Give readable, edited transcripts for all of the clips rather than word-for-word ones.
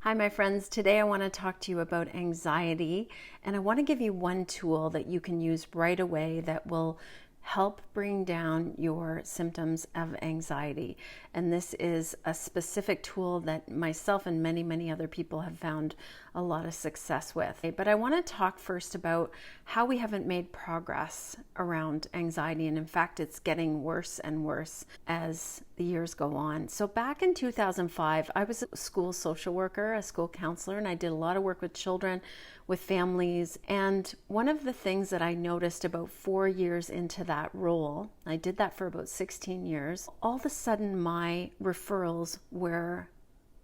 Hi, my friends. Today I want to talk to you about anxiety, and I want to give you one tool that you can use right away that will help bring down your symptoms of anxiety. And this is a specific tool that myself and many other people have found a lot of success with. But I want to talk first about how we haven't made progress around anxiety. And in fact, it's getting worse and worse as the years go on. So back in 2005, I was a school social worker, a school counselor, and I did a lot of work with children, with families. And one of the things that I noticed about 4 years into that role, I did that for about 16 years, all of a sudden my referrals were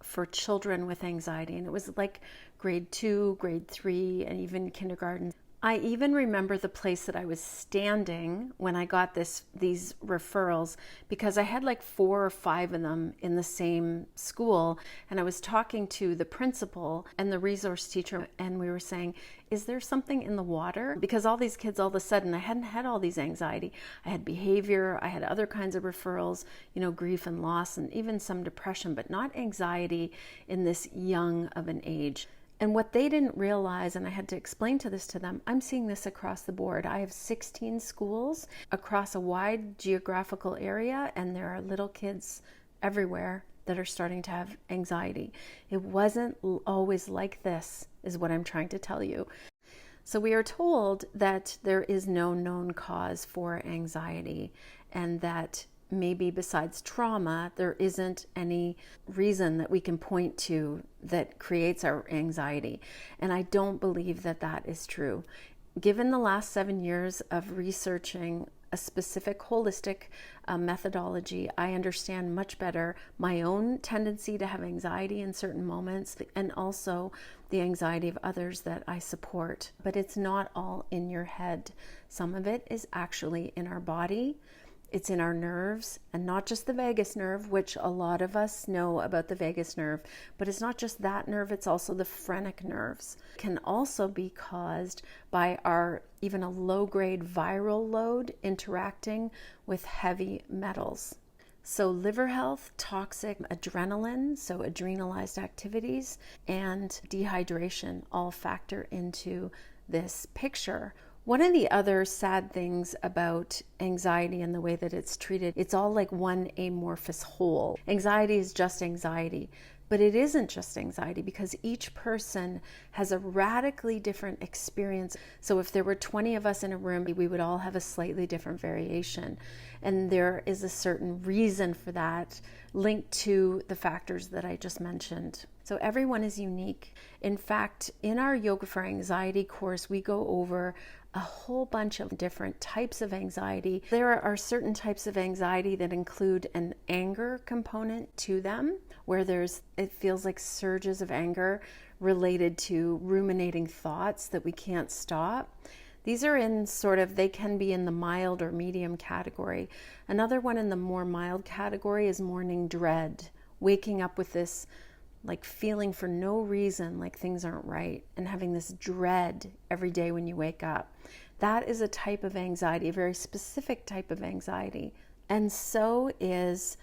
for children with anxiety. And it was like grade 2, grade 3, and even kindergarten. I even remember the place that I was standing when I got these referrals, because I had like 4 or 5 of them in the same school, and I was talking to the principal and the resource teacher, and we were saying, is there something in the water? Because all these kids, all of a sudden, I hadn't had all these anxiety. I had behavior, I had other kinds of referrals, grief and loss, and even some depression, but not anxiety in this young of an age. And what they didn't realize, and I had to explain to them, I'm seeing this across the board. I have 16 schools across a wide geographical area, and there are little kids everywhere that are starting to have anxiety. It wasn't always like this, is what I'm trying to tell you. So we are told that there is no known cause for anxiety, and that maybe besides trauma, there isn't any reason that we can point to that creates our anxiety. And I don't believe that that is true. Given the last 7 years of researching a specific holistic methodology, I understand much better my own tendency to have anxiety in certain moments, and also the anxiety of others that I support. But it's not all in your head. Some of it is actually in our body. It's in our nerves, and not just the vagus nerve, which a lot of us know about the vagus nerve, but it's not just that nerve, it's also the phrenic nerves. It can also be caused by even a low-grade viral load interacting with heavy metals. So liver health, toxic adrenaline, so adrenalized activities, and dehydration all factor into this picture. One of the other sad things about anxiety and the way that it's treated, it's all like one amorphous whole. Anxiety is just anxiety, but it isn't just anxiety, because each person has a radically different experience. So if there were 20 of us in a room, we would all have a slightly different variation. And there is a certain reason for that, linked to the factors that I just mentioned. So everyone is unique. In fact, in our Yoga for Anxiety course, we go over a whole bunch of different types of anxiety. There are certain types of anxiety that include an anger component to them, where it feels like surges of anger related to ruminating thoughts that we can't stop. These are they can be in the mild or medium category. Another one in the more mild category is morning dread, waking up with this like feeling for no reason like things aren't right, and having this dread every day when you wake up. That is a type of anxiety, a very specific type of anxiety. And so is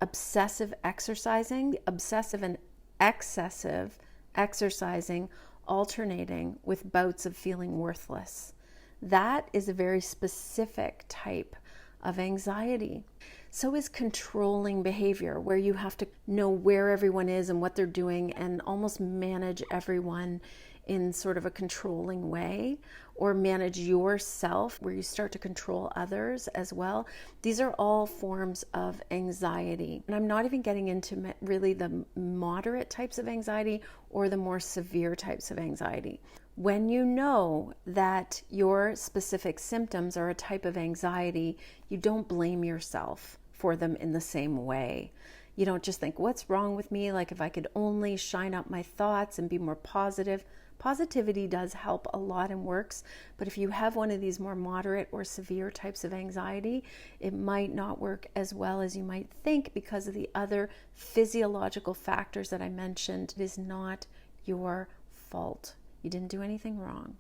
obsessive exercising, obsessive and excessive exercising, alternating with bouts of feeling worthless. That is a very specific type of anxiety. So is controlling behavior, where you have to know where everyone is and what they're doing and almost manage everyone in sort of a controlling way, or manage yourself where you start to control others as well. These are all forms of anxiety. And I'm not even getting into really the moderate types of anxiety or the more severe types of anxiety. When you know that your specific symptoms are a type of anxiety, you don't blame yourself for them in the same way. You don't just think, what's wrong with me? Like, if I could only shine up my thoughts and be more positive. Positivity does help a lot and works, but if you have one of these more moderate or severe types of anxiety, it might not work as well as you might think, because of the other physiological factors that I mentioned. It is not your fault. You didn't do anything wrong.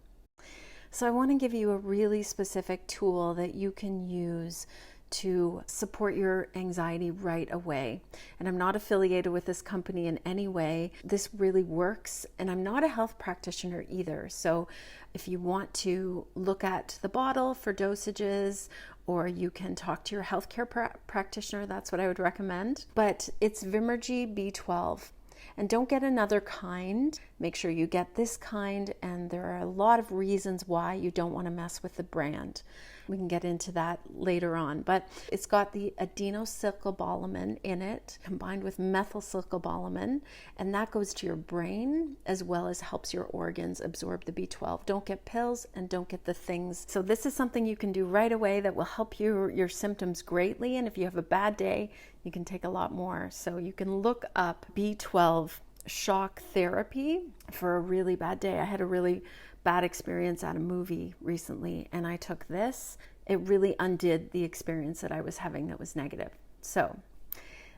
So I want to give you a really specific tool that you can use to support your anxiety right away. And I'm not affiliated with this company in any way. This really works, and I'm not a health practitioner either. So if you want to look at the bottle for dosages, or you can talk to your healthcare practitioner, that's what I would recommend. But it's Vimergy B12. And don't get another kind. Make sure you get this kind, and there are a lot of reasons why you don't want to mess with the brand. We can get into that later on, but it's got the adenosylcobalamin in it combined with methylcobalamin, and that goes to your brain as well as helps your organs absorb the B12. Don't get pills and don't get the things. So this is something you can do right away that will help your symptoms greatly, and if you have a bad day, you can take a lot more. So you can look up B12 shock therapy for a really bad day. I had a really bad experience at a movie recently, and I took this. It really undid the experience that I was having that was negative. So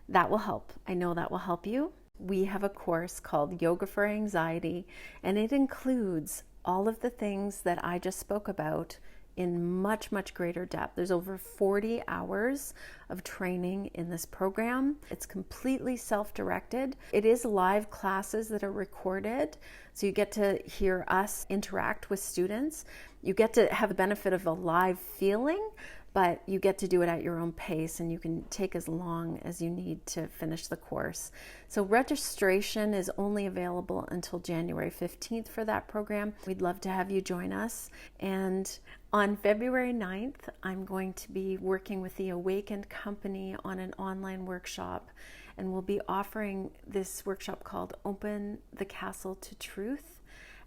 that will help. I know that will help you. We have a course called Yoga for Anxiety, and it includes all of the things that I just spoke about in much, much greater depth. There's over 40 hours of training in this program. It's completely self-directed. It is live classes that are recorded, so you get to hear us interact with students. You get to have the benefit of a live feeling, but you get to do it at your own pace, and you can take as long as you need to finish the course. So registration is only available until January 15th for that program. We'd love to have you join us. And on February 9th, I'm going to be working with the Awakened Company on an online workshop, and we'll be offering this workshop called Open the Castle to Truth.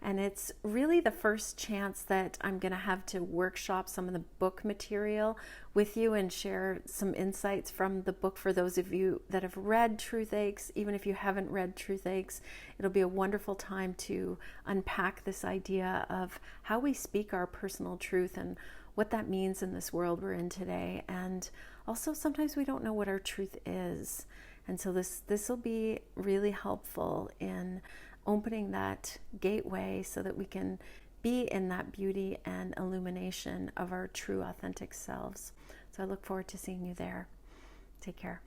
And it's really the first chance that I'm going to have to workshop some of the book material with you and share some insights from the book for those of you that have read Truth Aches. Even if you haven't read Truth Aches, it'll be a wonderful time to unpack this idea of how we speak our personal truth and what that means in this world we're in today. And also, sometimes we don't know what our truth is. And so this will be really helpful in opening that gateway so that we can be in that beauty and illumination of our true authentic selves. So I look forward to seeing you there. Take care.